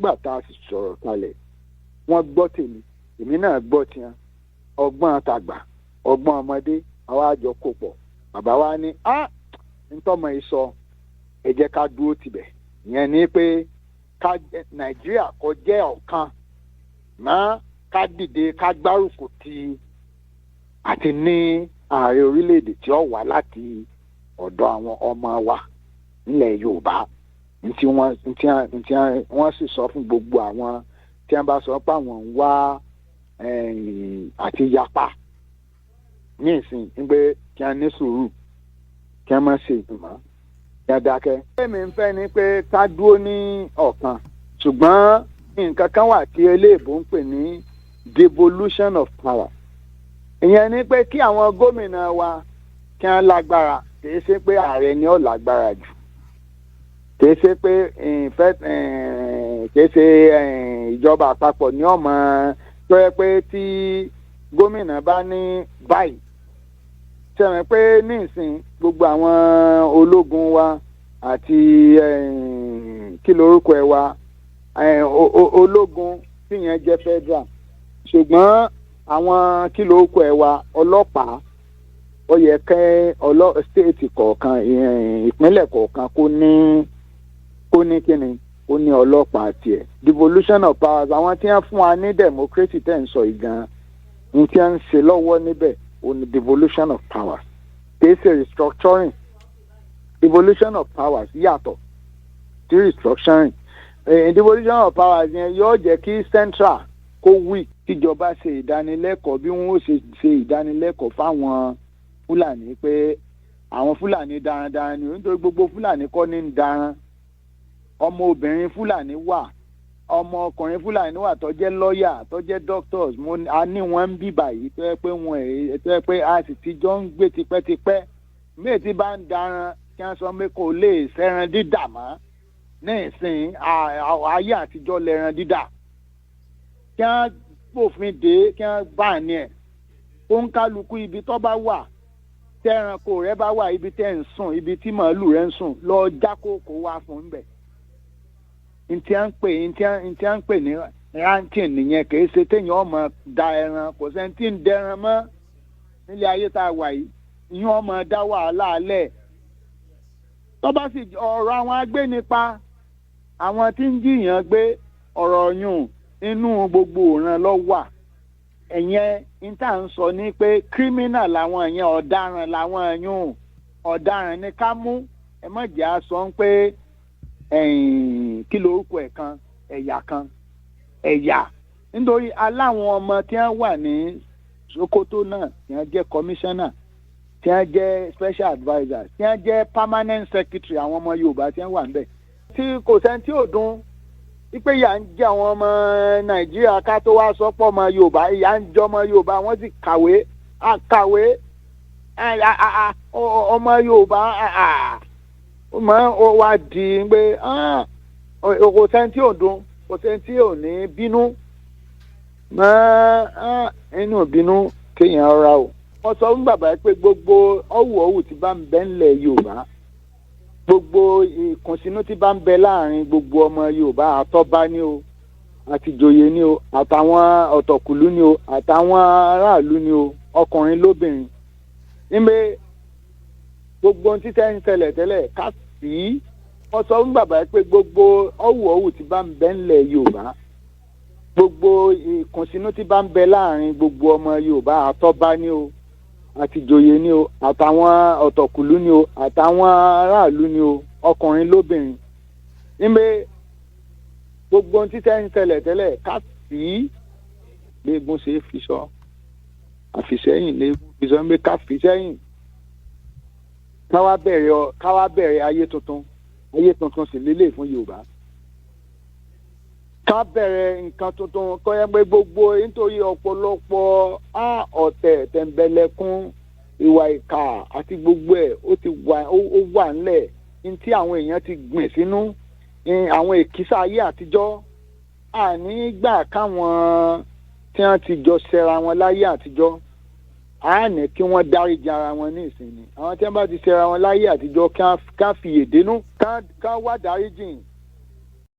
gbà tá a sì sọ̀rọ̀ kalẹ̀ wọ́n gbọ́ tèmi èmi náà gbọ́ tiwọn ọgbọ́n àtàgbà ọgbọ́n ọmọdé àwa àjọ kò pọ̀ bàbá wa ní ntọ́mọ yìí sọ ẹ jẹ́ ká dúró tibẹ̀ ìyẹn ni pé ká Nàìjíríà kó jẹ́ ọ̀kan mọ́ ká dìde ká gbárùkù ti àti ní ààrẹ orílẹ̀-èdè tí ó wà láti ọ̀dọ̀ àwọn ọmọ wa nílẹ̀ Yorùbá ntí wọ́n sì sọ fún gbogbo àwọn tí wọ́n bá sọ pé àwọn ń wá àti yapa ní ìsìn pé kí wọ́n ní sùúrù kí wọ́n má ṣe ìgbìmọ̀ kí wọ́n dákẹ́. èmi ń fẹ́ ni pé ká dúró ní ọ̀kan ṣùgbọ́n nǹkan kan wà tí eléèbó ń pè ní devolution of power. ìyẹn ni pé kí àwọn gómìnà wa kí wọ́n lágbára kì í ṣe pé ààrẹ ni ó lágbára jù kìí ṣe pé kìí ṣe ìjọba àpapọ̀ ní ọmọ tó yẹ pé tí gómìnà bá ní báyìí sẹ́wọ̀n pé nísìn gbogbo àwọn ológun wa àti kí lorúkọ ẹ̀ wa ológun tíyẹn jẹ́ federal ṣùgbọ́n àwọn kí lorúkọ ẹ̀ wa ọlọ́pàá ó yẹ kẹ́ stéètì kọ̀ọ̀kan ìpínlẹ̀ kọ̀ọ̀kan kó ní kíni ó ní ọlọ́pàá tiẹ̀ devolution of powers àwọn tí wọ́n fún wa ní democracy tẹ̀ ń sọ ìgan ní tí wọ́n ń ṣe lọ́wọ́ níbẹ̀ ó ní devolution of powers kìí ṣe restructuring devolution of powers yàtọ̀ sí restructuring devolution of powers yẹn yóò jẹ́ kí central kó weak tíjọba ṣe ìdánilẹ́kọ̀ọ́ bí wọ́n ó ṣe ìdánilẹ́kọ̀ọ́ fáwọn Fúlàní pé àwọn Fúlàní darandaran ni nítorí gbogbo Fúlàní kọ́ ní ń daran ọmọ obìnrin Fúlàní wà ọmọ ọkùnrin Fúlàní wà tó jẹ́ lọ́ọ̀yà tó jẹ́ doctors a ní wọ́n ń bí báyìí tó yẹ pé a sì ti jọ ń gbé tipẹ́tipẹ́ míì tí bá ń daran kí wọ́n sọ pé kò lè ṣẹran dídà mọ́ ní ìsìn ayé àtijọ́ lẹ́ran dídà kí wọ́n gbòfin dé kí wọ́n bá ní ẹ̀ ó ń kálukú ibi tó bá wà tẹ́ranko rẹ bá wà ibi tẹ́ ń sùn ibi tí màálù rẹ ń sùn lọ jákòókò wá fún bẹ̀. ntí à ń pè ní ranking nìyẹn kì í ṣe téèyàn ọmọ da ẹran kò sẹ́ni tí ń dẹran mọ́ nílé ayé tá a wà yìí ìyẹn ọmọ dá wàhálà alẹ̀. tó bá sì ọ̀rọ̀ àwọn agbénipa àwọn tí ń jiyàn gbé ọ̀rọ̀ yùn inú gbogbo òran ló wà. ẹ̀yẹn níta ń sọ ní pé kírímínà làwọn yẹn ọ̀daràn làwọn yún ọ̀daràn ní ká mú ẹ má jẹ́ á sọ pé kí lorúkọ ẹ̀ kan ẹ̀yà nítorí aláwọn ọmọ tí wọ́n wà ní Sokoto náà tí wọ́n jẹ́ kọmíṣánná tí wọ́n jẹ́ special adviser tí wọ́n jẹ́ permanent secretary àwọn ọmọ Yorùbá tí wọ́n wà níbẹ̀ tí kò sẹ́ni tí ò dùn wípé ìyà ń jẹ àwọn ọmọ Nàìjíríà ká tó wá sọpọ̀ ọmọ Yorùbá ìyà ń jẹ ọmọ Yorùbá wọ́n sì kàwé ọmọ Yorùbá ó wá di pé kò sẹ́ni tí ò dùn kò sẹ́ni tí ò ní bínú inú bínú kéèyàn ra o wọ́n sọ fún bàbá pé gbogbo ọ̀wù tí bá ń bẹ ńlẹ̀ Yorùbá gbogbo ìkùnsínú tí bá ń bẹ láàrin gbogbo ọmọ Yorùbá àtọba ni o àtìjòyè ni o àtàwọn ọ̀tọ̀kùlú ni o àtàwọn aráàlú ni o ọkùnrin lóbìnrin nígbè gbogbo ohun títẹ́ ń ṣẹlẹ̀ tẹ́lẹ̀ ká sí wọ́n sọ fún bàbá pé gbogbo ọ̀wù tí bá ń bẹ ńlẹ̀ Yorùbá gbogbo ìkùnsínú tí bá ń bẹ láàrin gbogbo ọmọ Yorùbá àtọba ni o àtìjòyè ni o àtàwọn ọ̀tọ̀kùlú ni o àtàwọn aráàlú ni o ọkùnrin lóbìnrin nígbè gbogbo ohun títẹ́ ń ṣẹlẹ̀ tẹ́lẹ̀ ká sí léegun ṣe é fi sọ àfìsẹ́yìn léegun fi sọ pé ká fi sẹ́yìn káwá bẹ̀rẹ̀ ayé tuntun sì lélẹ̀ fún Yorùbá ká bẹ̀rẹ̀ nǹkan tuntun kọ́ yẹ pé gbogbo nítorí ọ̀pọ̀lọpọ̀ ọ̀tẹ̀ tẹ̀m̀bẹ̀lẹ̀kún ìwà ìkà àti gbogbo ẹ̀ ó wà ńlẹ̀ ní tí àwọn èèyàn ti gbìn sínú àwọn èkìsà ayé àtijọ́ àní gbà káwọn tí wọ́n ti jọ ṣẹra wọn láyé àtijọ́ àní kí wọ́n dáríjì ara wọn ní ìsinmi àwọn tí wọ́n bá ti ṣẹra wọn láyé àtijọ́ ká fìyè dénú ká wá dáríjì